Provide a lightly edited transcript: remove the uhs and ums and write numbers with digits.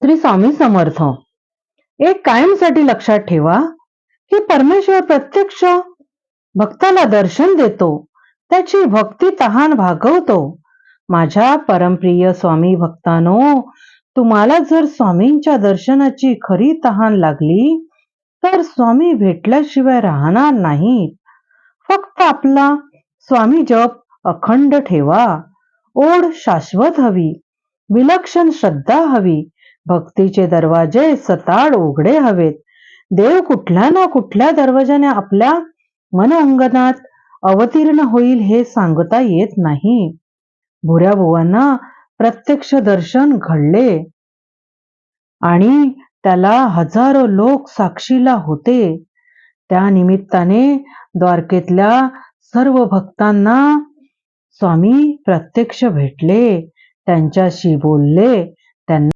श्री स्वामी समर्थ. एक कायमसाठी लक्षात ठेवा की परमेश्वर प्रत्यक्ष भक्ताला दर्शन देतो, त्याची भक्ती तहान भागवतो. माझ्या परमप्रिय स्वामी भक्तांनो, तुम्हाला जर स्वामींच्या दर्शनाची खरी तहान लागली तर स्वामी भेटल्याशिवाय राहणार नाहीत. फक्त आपला स्वामी जप अखंड ठेवा. ओढ शाश्वत हवी, विलक्षण श्रद्धा हवी, भक्तीचे दरवाजे सताड उघडे हवेत. देव कुठल्या ना कुठल्या दरवाजाने आपल्या मन अंगणात अवतीर्ण होईल हे सांगता येत नाही. भुऱ्या बुवांना प्रत्यक्ष दर्शन घडले आणि त्याला हजारो लोक साक्षीला होते. त्या निमित्ताने द्वारकेतल्या सर्व भक्तांना स्वामी प्रत्यक्ष भेटले, त्यांच्याशी बोलले, त्यांना